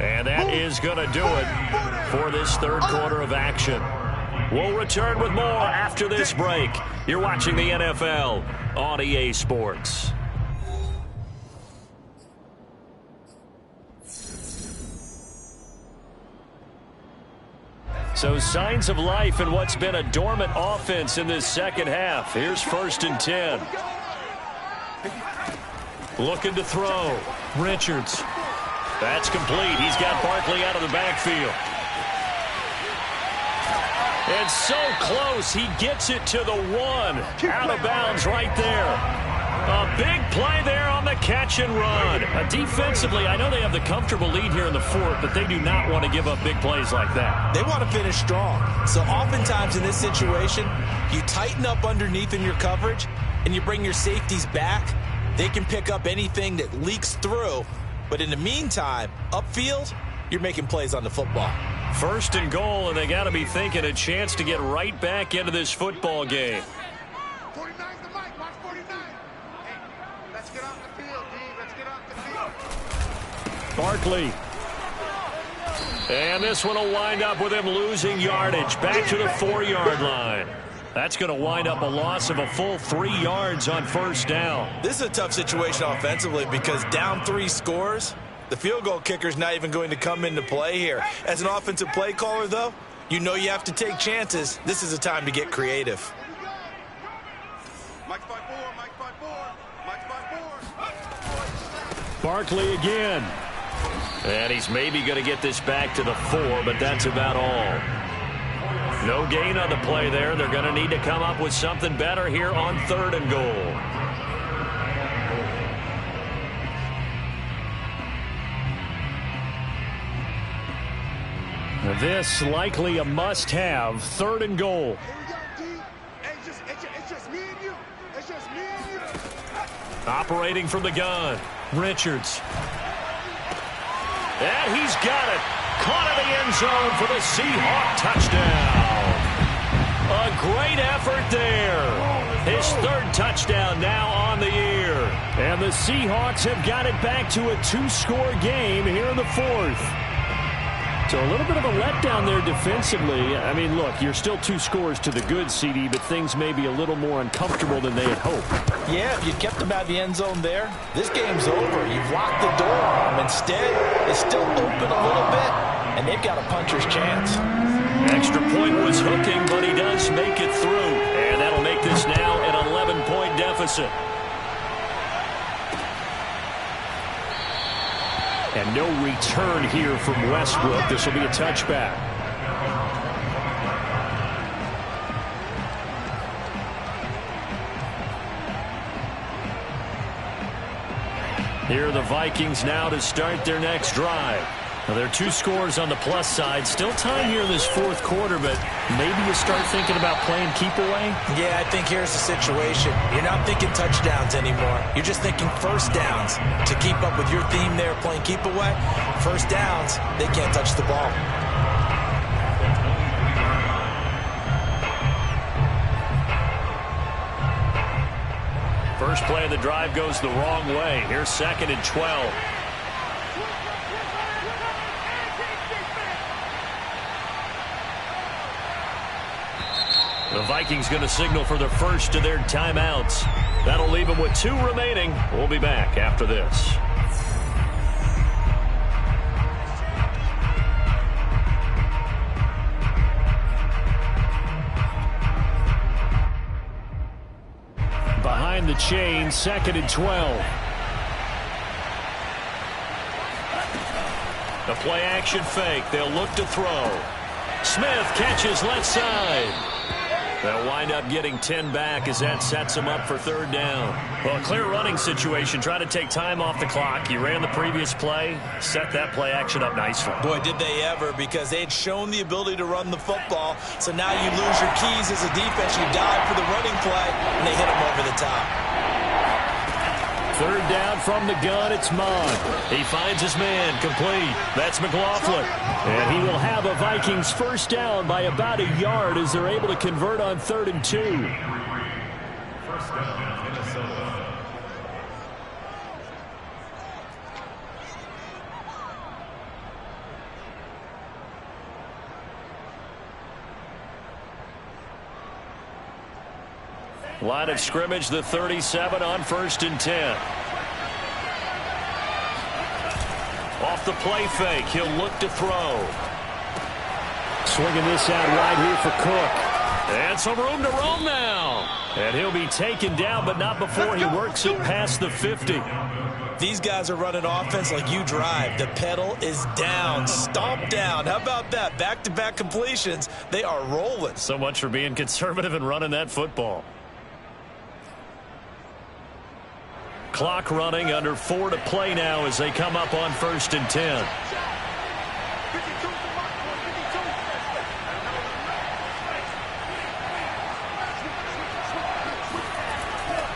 And that is going to do it for this third quarter of action. We'll return with more after this break. You're watching the NFL on EA Sports. So signs of life in what's been a dormant offense in this second half. Here's 1st and 10. Looking to throw. Richards. That's complete. He's got Barkley out of the backfield. It's so close. He gets it to the 1. Out of bounds right there. A big play there on the catch and run. Defensively, I know they have the comfortable lead here in the 4th, but they do not want to give up big plays like that. They want to finish strong. So oftentimes in this situation, you tighten up underneath in your coverage, and you bring your safeties back. They can pick up anything that leaks through. But in the meantime, upfield, you're making plays on the football. 1st and goal, and they got to be thinking a chance to get right back into this football game. 49's the mic. Watch 49. Hey, let's get off the field, D. Let's get off the field. Barkley. And this one will wind up with him losing yardage. Back to the 4-yard line. That's going to wind up a loss of a full 3 yards on 1st down. This is a tough situation offensively because down 3 scores, the field goal kicker's not even going to come into play here. As an offensive play caller, though, you know you have to take chances. This is a time to get creative. Mike's by 4. Mike's by 4. Mike's by 4. Barkley again. And he's maybe going to get this back to the 4, but that's about all. No gain on the play there. They're going to need to come up with something better here on 3rd and goal. This likely a must-have. 3rd and goal. Here we go, D. It's just me and you. It's just me and you. Operating from the gun. Richards. And he's got it. Caught in the end zone for the Seahawk touchdown. A great effort there. His 3rd touchdown now on the year. And the Seahawks have got it back to a 2-score game here in the 4th. So a little bit of a letdown there defensively. I mean, look, you're still 2 scores to the good, CD, but things may be a little more uncomfortable than they had hoped. Yeah, if you kept them out of the end zone there, this game's over. You've locked the door on them. Instead, it's still open a little bit, and they've got a puncher's chance. Extra point was hooking, but he does make it through. And that'll make this now an 11-point deficit. And no return here from Westbrook. This will be a touchback. Here are the Vikings now to start their next drive. Now, there are 2 scores on the plus side. Still time here in this 4th quarter, but maybe you start thinking about playing keep away? Yeah, I think here's the situation. You're not thinking touchdowns anymore. You're just thinking first downs. To keep up with your theme there, playing keep away, first downs, they can't touch the ball. First play of the drive goes the wrong way. Here's 2nd and 12. The Vikings going to signal for the first of their timeouts. That'll leave them with 2 remaining. We'll be back after this. Behind the chain, 2nd and 12. The play action fake. They'll look to throw. Smith catches left side. They'll wind up getting 10 back as that sets them up for 3rd down. Well, a clear running situation. Try to take time off the clock. You ran the previous play, set that play action up nicely. Boy, did they ever, because they had shown the ability to run the football. So now you lose your keys as a defense. You dive for the running play, and they hit them over the top. Third down from the gun, it's Mond. He finds his man, complete. That's McLaughlin. And he will have a Vikings first down by about a yard as they're able to convert on 3rd and 2. First down, Minnesota. Line of scrimmage, the 37 on 1st and 10. Off the play fake, he'll look to throw. Swinging this out wide here for Cook. And some room to roam now. And he'll be taken down, but not before he works it past the 50. These guys are running offense like you drive. The pedal is down, stomp down. How about that? Back-to-back completions. They are rolling. So much for being conservative and running that football. Clock running, under 4 to play now as they come up on 1st and 10.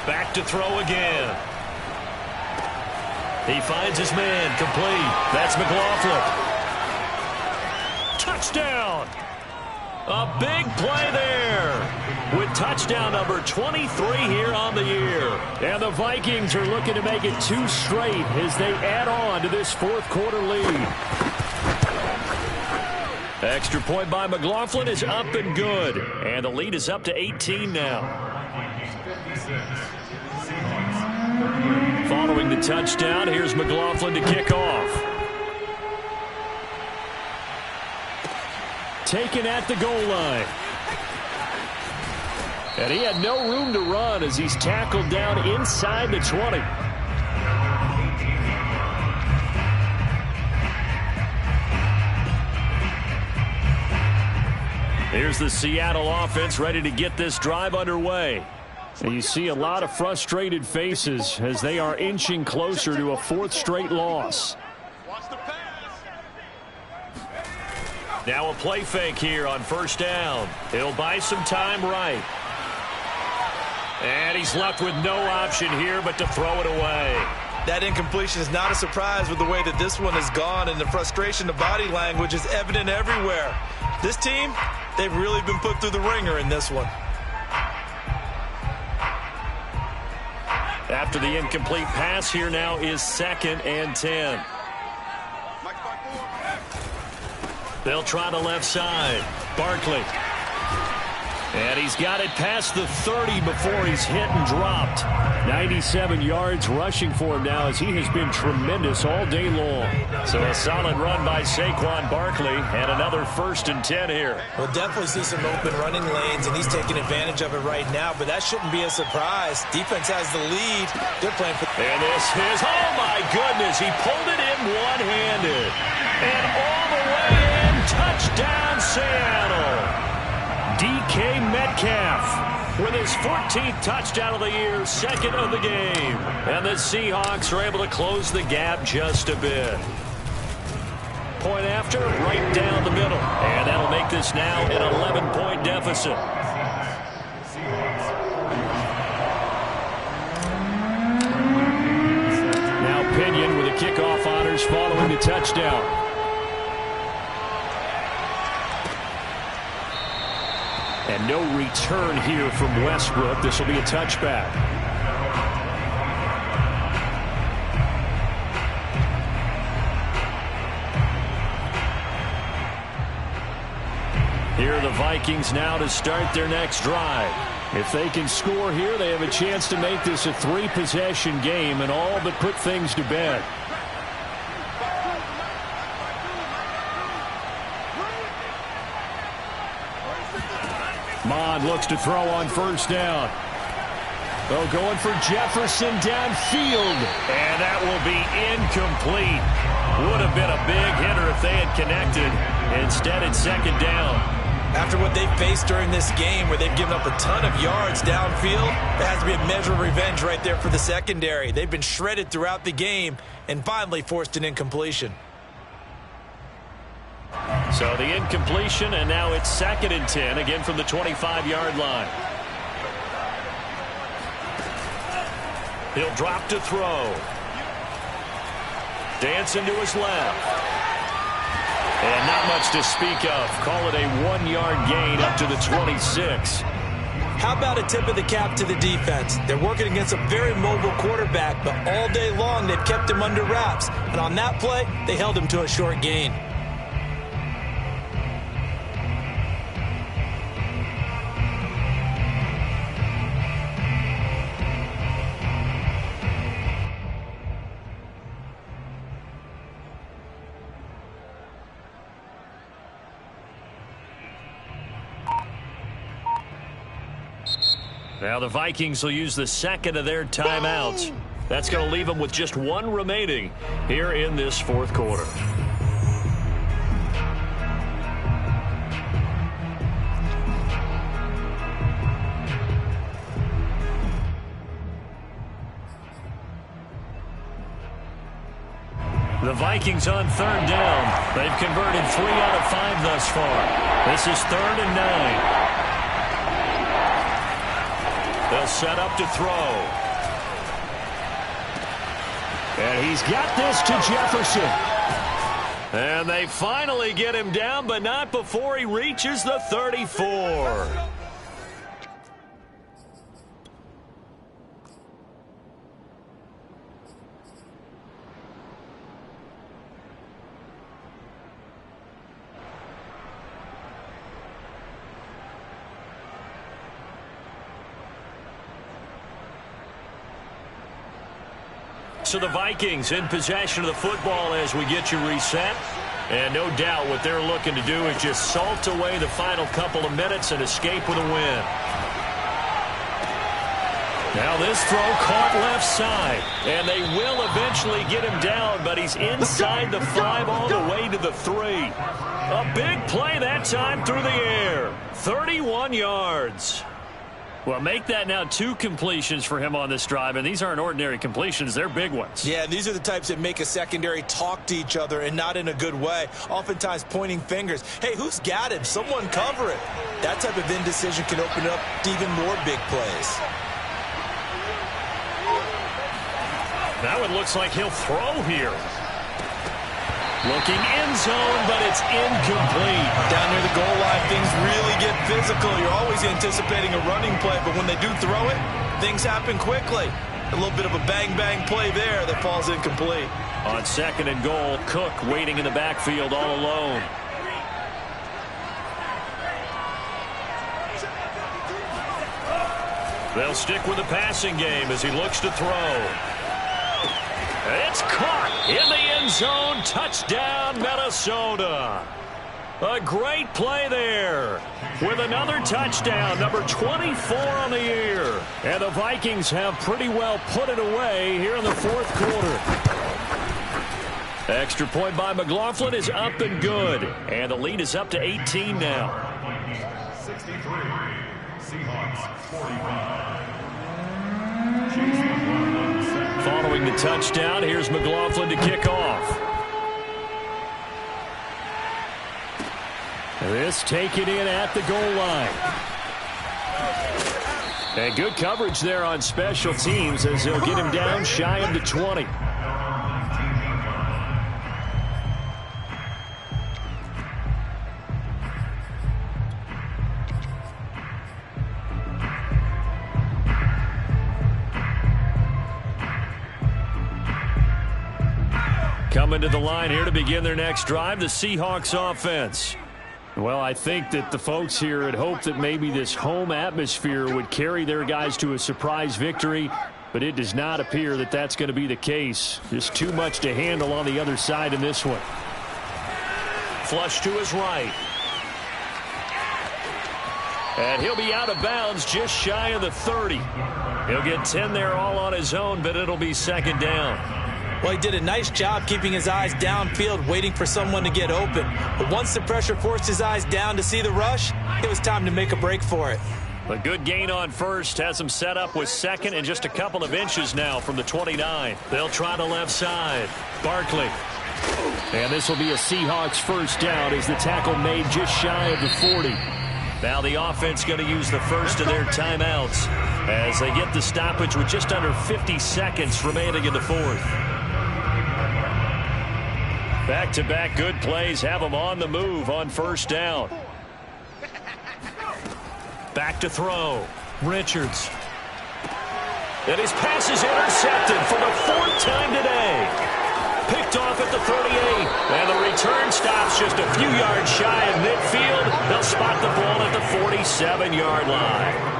Back to throw again. He finds his man, complete. That's McLaughlin. Touchdown! A big play there with touchdown number 23 here on the year. And the Vikings are looking to make it 2 straight as they add on to this 4th quarter lead. Extra point by McLaughlin is up and good. And the lead is up to 18 now. Following the touchdown, here's McLaughlin to kick off. Taken at the goal line. And he had no room to run as he's tackled down inside the 20. Here's the Seattle offense ready to get this drive underway. And you see a lot of frustrated faces as they are inching closer to a 4th straight loss. Now a play fake here on 1st down. He'll buy some time right. And he's left with no option here but to throw it away. That incompletion is not a surprise with the way that this one has gone, and the frustration, the body language is evident everywhere. This team, they've really been put through the ringer in this one. After the incomplete pass, here now is 2nd and 10. They'll try the left side. Barkley. And he's got it past the 30 before he's hit and dropped. 97 yards rushing for him now as he has been tremendous all day long. So a solid run by Saquon Barkley and another 1st and 10 here. We'll definitely see some open running lanes, and he's taking advantage of it right now, but that shouldn't be a surprise. Defense has the lead. They're playing for... And this is, oh my goodness, he pulled it in one-handed. And all the way in, touchdown Seattle. DK Metcalf with his 14th touchdown of the year, 2nd of the game. And the Seahawks are able to close the gap just a bit. Point after, right down the middle. And that'll make this now an 11-point deficit. Now Pinion with the kickoff honors following the touchdown. And no return here from Westbrook. This will be a touchback. Here are the Vikings now to start their next drive. If they can score here, they have a chance to make this a 3-possession game and all but put things to bed. Mond looks to throw on 1st down. Oh, going for Jefferson downfield. And that will be incomplete. Would have been a big hitter if they had connected. Instead, it's 2nd down. After what they've faced during this game where they've given up a ton of yards downfield, there has to be a measure of revenge right there for the secondary. They've been shredded throughout the game and finally forced an incompletion. So the incompletion, and now it's 2nd and 10, again from the 25-yard line. He'll drop to throw. Dancing to his left. And not much to speak of. Call it a 1-yard gain up to the 26. How about a tip of the cap to the defense? They're working against a very mobile quarterback, but all day long they've kept him under wraps. And on that play, they held him to a short gain. Now the Vikings will use the second of their timeouts. That's going to leave them with just one remaining here in this fourth quarter. The Vikings on third down. They've converted 3 out of 5 thus far. This is 3rd and 9. They'll set up to throw. And he's got this to Jefferson. And they finally get him down, but not before he reaches the 34. So the Vikings in possession of the football as we get you reset. And no doubt what they're looking to do is just salt away the final couple of minutes and escape with a win. Now this throw caught left side. And they will eventually get him down, but he's inside the 5 all the way to the 3. A big play that time through the air. 31 yards. Well, make that now 2 completions for him on this drive, and these aren't ordinary completions. They're big ones. Yeah, these are the types that make a secondary talk to each other and not in a good way, oftentimes pointing fingers. Hey, who's got him? Someone cover it. That type of indecision can open up to even more big plays. That one looks like he'll throw here. Looking end zone, but it's incomplete. Down near the goal line, things really get physical. You're always anticipating a running play, but when they do throw it, things happen quickly. A little bit of a bang-bang play there that falls incomplete. On 2nd and goal, Cook waiting in the backfield all alone. They'll stick with the passing game as he looks to throw. It's caught in the end zone. Touchdown, Minnesota. A great play there with another touchdown, number 24 on the year. And the Vikings have pretty well put it away here in the fourth quarter. Extra point by McLaughlin is up and good. And the lead is up to 18 now. 63, Seahawks 45. Following the touchdown, here's McLaughlin to kick off. This taken in at the goal line. And good coverage there on special teams as they'll get him down shy of the 20. Coming to the line here to begin their next drive, the Seahawks offense. Well, I think that the folks here had hoped that maybe this home atmosphere would carry their guys to a surprise victory, but it does not appear that that's going to be the case. Just too much to handle on the other side in this one. Flush to his right. And he'll be out of bounds just shy of the 30. He'll get 10 there all on his own, but it'll be 2nd down. Well, he did a nice job keeping his eyes downfield, waiting for someone to get open. But once the pressure forced his eyes down to see the rush, it was time to make a break for it. A good gain on first has him set up with 2nd and just a couple of inches now from the 29. They'll try the left side. Barkley. And this will be a Seahawks first down as the tackle made just shy of the 40. Now the offense going to use the first of their timeouts as they get the stoppage with just under 50 seconds remaining in the fourth. Back-to-back good plays have them on the move on first down. Back to throw. Richards. And his pass is intercepted for the fourth time today. Picked off at the 38. And the return stops just a few yards shy of midfield. They'll spot the ball at the 47-yard line.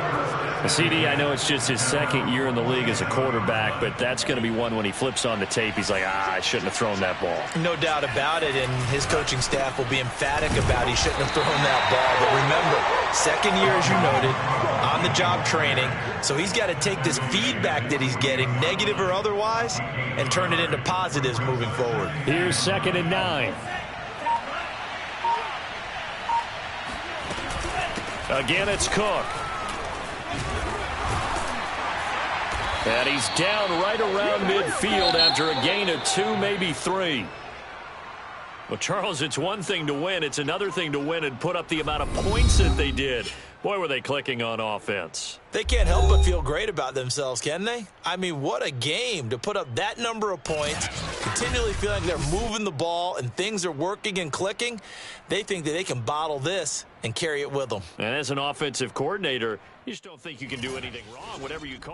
CD, I know it's just his second year in the league as a quarterback, but that's going to be one when he flips on the tape. He's like, I shouldn't have thrown that ball. No doubt about it, and his coaching staff will be emphatic about he shouldn't have thrown that ball. But remember, second year, as you noted, on-the-job training, so he's got to take this feedback that he's getting, negative or otherwise, and turn it into positives moving forward. Here's 2nd and 9. Again, it's Cook. And he's down right around midfield after a gain of 2, maybe 3. Well, Charles, it's one thing to win. It's another thing to win and put up the amount of points that they did. Boy, were they clicking on offense. They can't help but feel great about themselves, can they? I mean, what a game to put up that number of points, continually feeling they're moving the ball and things are working and clicking. They think that they can bottle this and carry it with them. And as an offensive coordinator, you just don't think you can do anything wrong, whatever you call it.